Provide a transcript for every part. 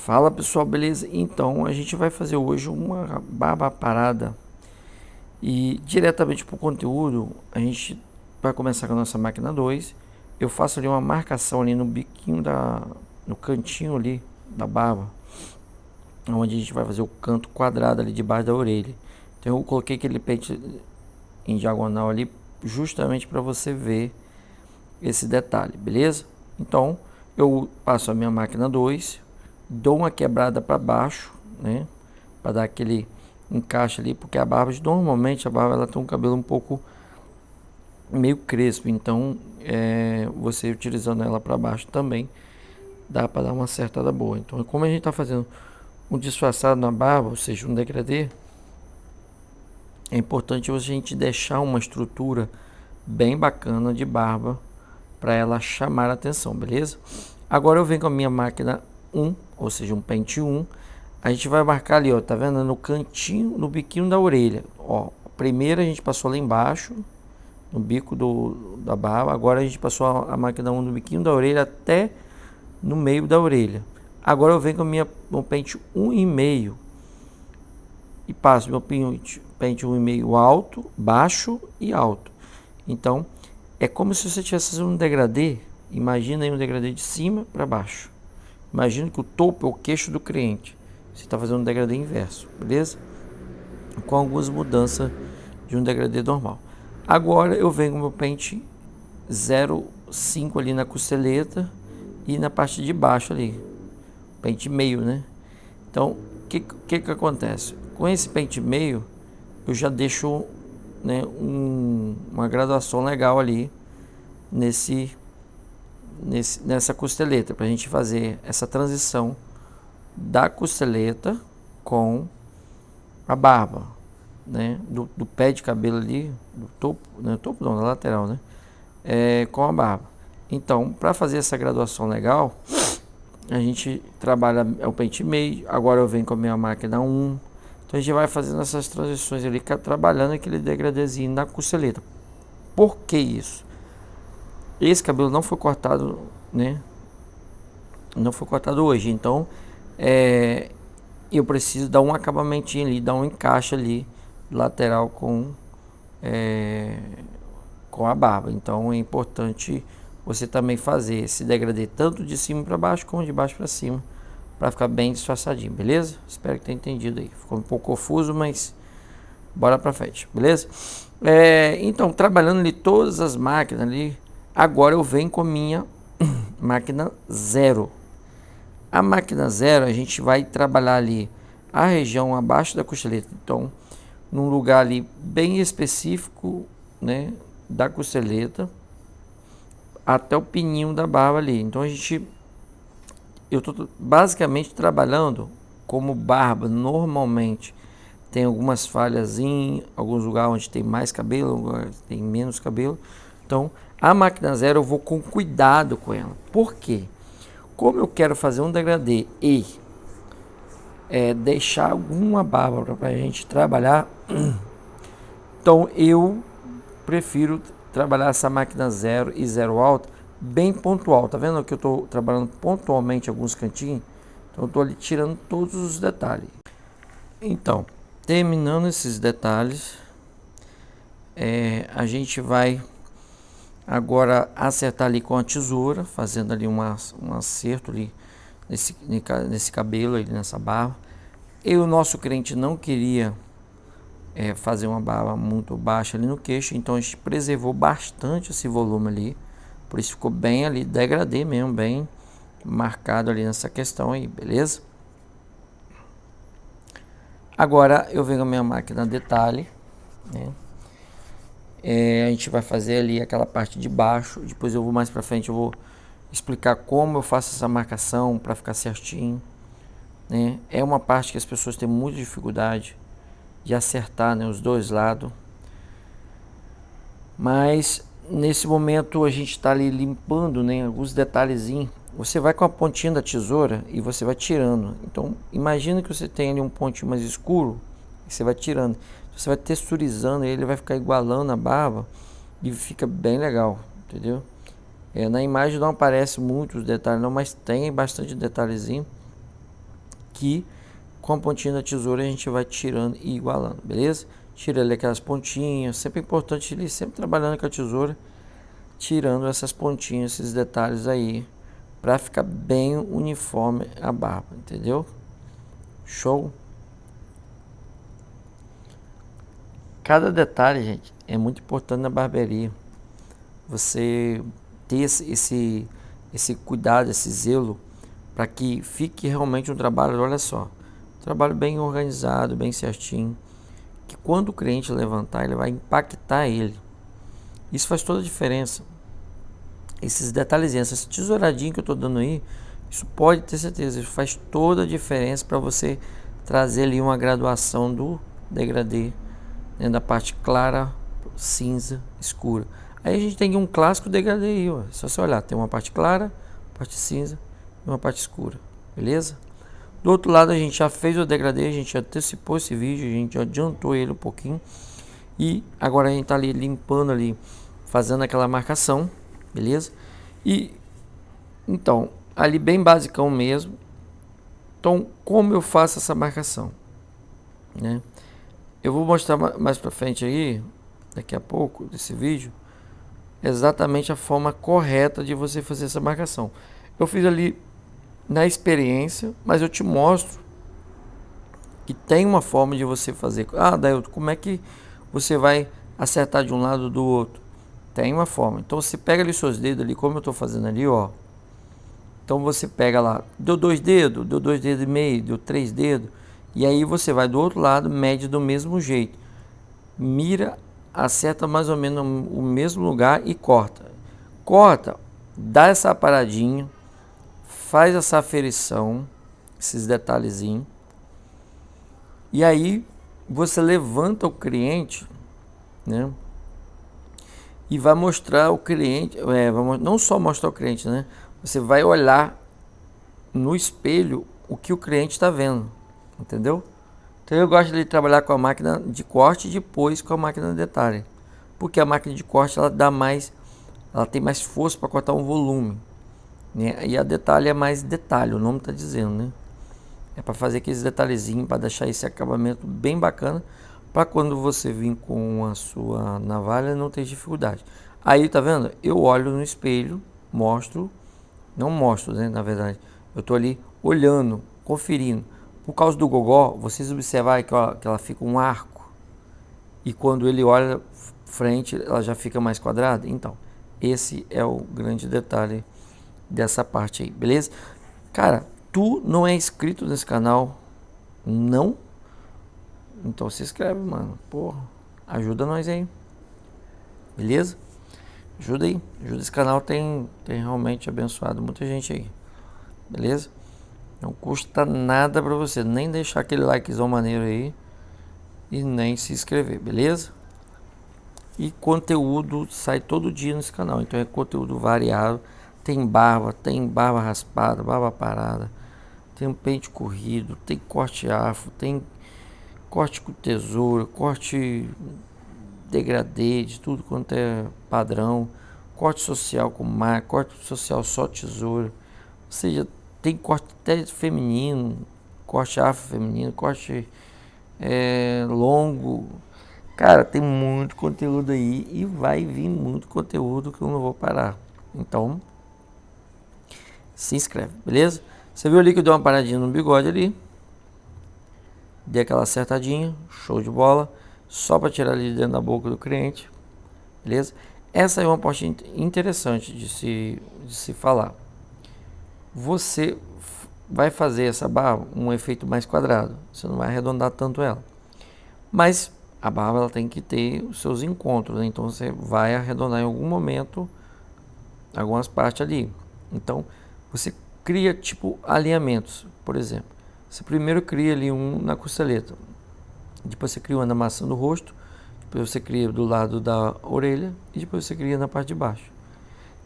Fala pessoal, beleza? Então a gente vai fazer hoje uma barba parada e diretamente para o conteúdo a gente vai começar com a nossa máquina 2. Eu faço ali uma marcação ali no biquinho no cantinho ali da barba, onde a gente vai fazer o canto quadrado ali debaixo da orelha. Então eu coloquei aquele pente em diagonal ali justamente para você ver esse detalhe, beleza? Então eu passo a minha máquina 2, dou uma quebrada para baixo, né, para dar aquele encaixe ali, porque a barba, normalmente a barba ela tem um cabelo um pouco meio crespo, então você utilizando ela para baixo também dá para dar uma acertada boa. Então como a gente está fazendo um disfarçado na barba, ou seja, um degradê, é importante a gente deixar uma estrutura bem bacana de barba para ela chamar a atenção, beleza? Agora eu venho com a minha máquina 1, ou seja, um pente 1. A gente vai marcar ali, ó, tá vendo? No cantinho, no biquinho da orelha. Ó, primeiro a gente passou lá embaixo, no bico da barba. Agora a gente passou a máquina 1 no biquinho da orelha até no meio da orelha. Agora eu venho com meu pente 1,5 e passo meu pente 1,5 alto, baixo e alto. Então, é como se você estivesse fazendo um degradê. Imagina aí um degradê de cima para baixo. Imagina que o topo é o queixo do cliente. Você está fazendo um degradê inverso, beleza? Com algumas mudanças de um degradê normal. Agora eu venho com o meu pente 0,5 ali na costeleta e na parte de baixo ali. Pente meio, né? Então, o que acontece? Com esse pente meio, eu já deixo, né, uma graduação legal ali nessa costeleta, para a gente fazer essa transição da costeleta com a barba, né, do pé de cabelo ali, do topo, né, topo não, da lateral, né, com a barba. Então, para fazer essa graduação legal, a gente trabalha o pente meio. Agora eu venho com a minha máquina 1. Então a gente vai fazendo essas transições ali, trabalhando aquele degradezinho na costeleta. Por que isso? Esse cabelo não foi cortado, né? Não foi cortado hoje, então eu preciso dar um acabamentinho ali, dar um encaixe ali lateral com a barba. Então é importante você também fazer esse degradê tanto de cima para baixo como de baixo para cima, para ficar bem disfarçadinho, beleza? Espero que tenha entendido aí. Ficou um pouco confuso, mas bora para frente, beleza? Então, trabalhando ali todas as máquinas ali, agora eu venho com a minha máquina 0. A máquina 0 a gente vai trabalhar ali a região abaixo da costeleta, então num lugar ali bem específico, né, da costeleta até o pininho da barba ali. Então eu estou basicamente trabalhando como barba normalmente tem algumas falhas em alguns lugares onde tem mais cabelo, lugares tem menos cabelo. Então a máquina 0 eu vou com cuidado com ela. Por quê? Como eu quero fazer um degradê e deixar alguma barba para a gente trabalhar, então eu prefiro trabalhar essa máquina 0 e 0 alta bem pontual. Tá vendo que eu estou trabalhando pontualmente alguns cantinhos? Então eu estou ali tirando todos os detalhes. Então, terminando esses detalhes, a gente vai agora acertar ali com a tesoura, fazendo ali um acerto ali nesse cabelo, ali nessa barba. E o nosso cliente não queria fazer uma barba muito baixa ali no queixo, então a gente preservou bastante esse volume ali, por isso ficou bem ali, degradê mesmo, bem marcado ali nessa questão aí, beleza? Agora eu venho com a minha máquina detalhe, né? A gente vai fazer ali aquela parte de baixo, depois eu vou mais pra frente, eu vou explicar como eu faço essa marcação para ficar certinho, né? É uma parte que as pessoas têm muita dificuldade de acertar, né, os dois lados, mas nesse momento a gente está ali limpando, né, alguns detalhezinhos. Você vai com a pontinha da tesoura e você vai tirando. Então imagina que você tem ali um pontinho mais escuro e você vai tirando, você vai texturizando ele, vai ficar igualando a barba e fica bem legal, entendeu? Na imagem não aparece muitos detalhes não, mas tem bastante detalhezinho. que com a pontinha da tesoura a gente vai tirando e igualando, beleza? Tira ali aquelas pontinhas, sempre é importante ele sempre trabalhando com a tesoura, tirando essas pontinhas, esses detalhes aí, para ficar bem uniforme a barba, entendeu? Show? Cada detalhe, gente, é muito importante na barbearia. Você ter esse cuidado, esse zelo, para que fique realmente um trabalho, olha só, um trabalho bem organizado, bem certinho, que quando o cliente levantar, ele vai impactar ele. Isso faz toda a diferença. Esses detalhezinhos, essa tesouradinha que eu estou dando aí, isso pode ter certeza, isso faz toda a diferença para você trazer ali uma graduação do degradê, né, da parte clara, cinza, escura. Aí a gente tem um clássico degradê aí, ó. Só você olhar, tem uma parte clara, parte cinza e uma parte escura, beleza? Do outro lado a gente já fez o degradê, a gente antecipou esse vídeo, a gente adiantou ele um pouquinho. E agora a gente tá ali limpando ali, fazendo aquela marcação, beleza? E então, ali bem basicão mesmo. Então, como eu faço essa marcação, né? Eu vou mostrar mais pra frente aí, daqui a pouco, desse vídeo, exatamente a forma correta de você fazer essa marcação. Eu fiz ali na experiência, mas eu te mostro que tem uma forma de você fazer. Ah, Dailton, como é que você vai acertar de um lado do outro? Tem uma forma. Então você pega ali seus dedos ali, como eu estou fazendo ali, ó. Então você pega lá, deu 2 dedos, deu 2 dedos e meio, deu 3 dedos. E aí você vai do outro lado, mede do mesmo jeito. Mira, acerta mais ou menos o mesmo lugar e corta. Corta, dá essa paradinha, faz essa aferição, esses detalhezinhos. E aí você levanta o cliente, né? E vai mostrar o cliente, não só mostrar o cliente, né? Você vai olhar no espelho o que o cliente está vendo, entendeu? Então eu gosto de trabalhar com a máquina de corte e depois com a máquina de detalhe, porque a máquina de corte ela tem mais força para cortar um volume, né? E a detalhe é mais detalhe, o nome está dizendo, né? É para fazer aqueles detalhezinhos, para deixar esse acabamento bem bacana, para quando você vir com a sua navalha não ter dificuldade. Aí tá vendo? Eu olho no espelho, não mostro, né, na verdade. Eu tô ali olhando, conferindo. Por causa do gogó, vocês observarem que ela fica um arco. E quando ele olha frente, ela já fica mais quadrada. Então, esse é o grande detalhe dessa parte aí, beleza? Cara, tu não é inscrito nesse canal? Não? Então se inscreve, mano. Porra, ajuda nós aí. Beleza? Ajuda aí. Ajuda esse canal, tem realmente abençoado muita gente aí. Beleza? Não custa nada pra você. Nem deixar aquele likezão maneiro aí. E nem se inscrever, beleza? E conteúdo sai todo dia nesse canal. Então é conteúdo variado. Tem barba raspada, barba parada. Tem um pente corrido, tem corte afro, tem corte com tesoura, corte degradê, de tudo quanto é padrão, corte social com marca, corte social só tesoura, ou seja, tem corte até feminino, corte afro feminino, corte longo. Cara, tem muito conteúdo aí e vai vir muito conteúdo que eu não vou parar. Então, se inscreve, beleza? Você viu ali que eu dei uma paradinha no bigode ali. Dei aquela acertadinha, show de bola. Só para tirar ali dentro da boca do cliente, beleza? Essa é uma parte interessante de se falar. Você vai fazer essa barba um efeito mais quadrado. Você não vai arredondar tanto ela. Mas a barba ela tem que ter os seus encontros, né? Então você vai arredondar em algum momento algumas partes ali. Então você cria tipo alinhamentos, por exemplo. Você primeiro cria ali um na costeleta, depois você cria uma na maçã do rosto, depois você cria do lado da orelha e depois você cria na parte de baixo.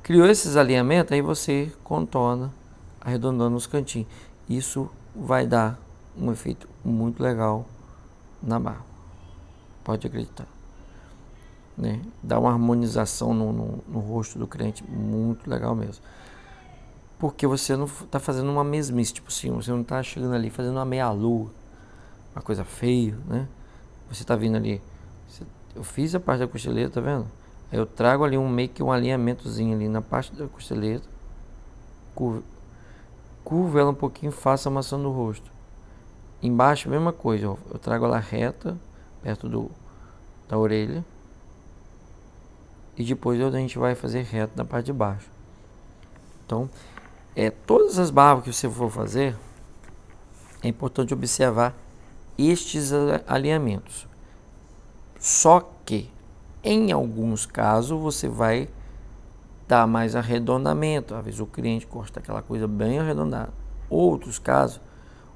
Criou esses alinhamentos, aí você contorna, arredondando os cantinhos. Isso vai dar um efeito muito legal na barba, pode acreditar, né? Dá uma harmonização no rosto do cliente muito legal mesmo. porque você não está fazendo uma mesmice, tipo assim, você não está chegando ali fazendo uma meia-lua, uma coisa feia, né? Você está vindo ali, eu fiz a parte da costeleta, tá vendo? Aí eu trago ali meio que um alinhamentozinho ali na parte da costeleta, curvo ela um pouquinho, faço a maçã do rosto. Embaixo, mesma coisa, ó, eu trago ela reta, perto da orelha, e depois a gente vai fazer reto na parte de baixo. Então, todas as barbas que você for fazer, é importante observar estes alinhamentos. Só que, em alguns casos, você vai dar mais arredondamento. Às vezes o cliente gosta daquela coisa bem arredondada. Outros casos,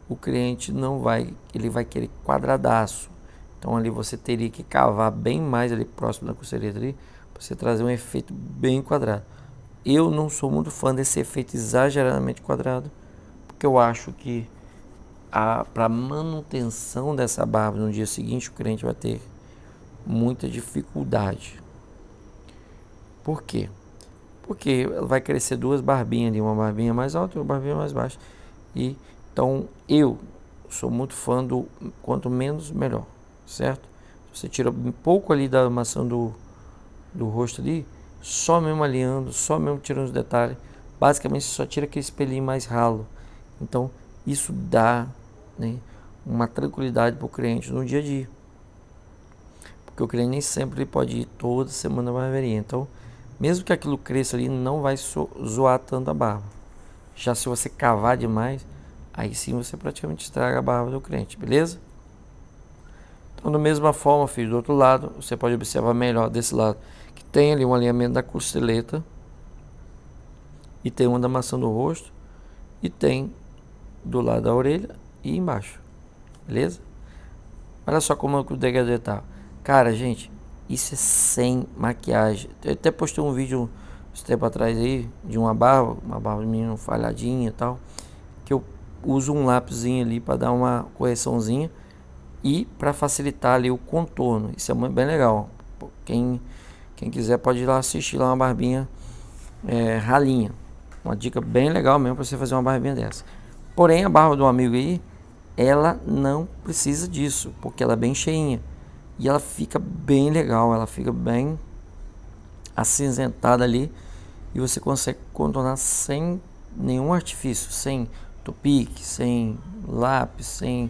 o cliente não vai, ele vai querer quadradaço. Então ali você teria que cavar bem mais ali próximo da costeleta ali, para você trazer um efeito bem quadrado. Eu não sou muito fã desse efeito exageradamente quadrado, porque eu acho que para manutenção dessa barba no dia seguinte o cliente vai ter muita dificuldade. Por quê? Porque vai crescer duas barbinhas ali, uma barbinha mais alta e uma barbinha mais baixa. E então eu sou muito fã do quanto menos melhor, certo? Você tira um pouco ali da maçã do rosto ali, só mesmo alinhando, só mesmo tirando os detalhes. Basicamente você só tira aquele espelhinho mais ralo. Então isso dá, né, uma tranquilidade para o cliente no dia a dia. Porque o cliente nem sempre ele pode ir toda semana na barbearia. Então, mesmo que aquilo cresça ali, não vai zoar tanto a barba. Já se você cavar demais, aí sim você praticamente estraga a barba do cliente, beleza? Então, da mesma forma, filho, do outro lado, você pode observar melhor desse lado, que tem ali um alinhamento da costeleta, e tem uma da maçã do rosto, e tem do lado da orelha e embaixo, beleza? Olha só como é que o degradê tá. Cara, gente, isso é sem maquiagem. Eu até postei um vídeo esse tempo atrás aí, de uma barba minha falhadinha e tal, que eu uso um lápisinho ali para dar uma correçãozinha e para facilitar ali o contorno. Isso é bem legal. Quem quiser pode ir lá assistir lá uma barbinha ralinha. Uma dica bem legal mesmo para você fazer uma barbinha dessa. Porém, a barba do amigo aí, ela não precisa disso, porque ela é bem cheinha. E ela fica bem legal, ela fica bem acinzentada ali. E você consegue contornar sem nenhum artifício, sem topique, sem lápis, sem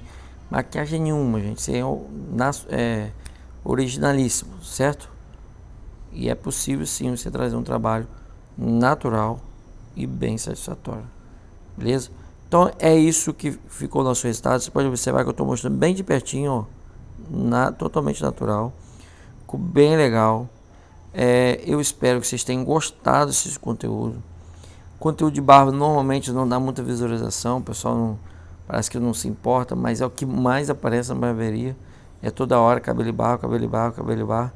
maquiagem nenhuma, gente. Isso é originalíssimo, certo? E é possível sim você trazer um trabalho natural e bem satisfatório, beleza? Então é isso que ficou o nosso resultado. Você pode observar que eu estou mostrando bem de pertinho, ó, totalmente natural, ficou bem legal. Eu espero que vocês tenham gostado desse conteúdo. Conteúdo de barba normalmente não dá muita visualização, o pessoal não, parece que não se importa, mas é o que mais aparece na barbearia. É toda hora cabelo e barba, cabelo e barba, cabelo e barba.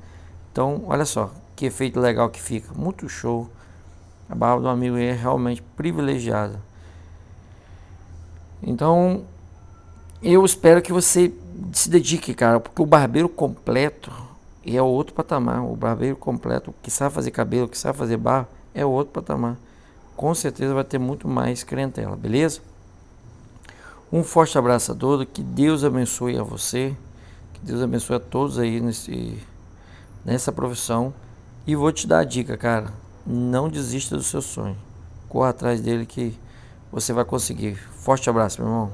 Então, olha só que efeito legal que fica, muito show. A barba do amigo é realmente privilegiada. Então, eu espero que você se dedique, cara, porque o barbeiro completo é outro patamar. O barbeiro completo, que sabe fazer cabelo, que sabe fazer barba, é outro patamar. Com certeza vai ter muito mais clientela, beleza? Um forte abraço a todos, que Deus abençoe a você, que Deus abençoe a todos aí nessa profissão. E vou te dar a dica, cara, não desista do seu sonho. Corra atrás dele que você vai conseguir. Forte abraço, meu irmão.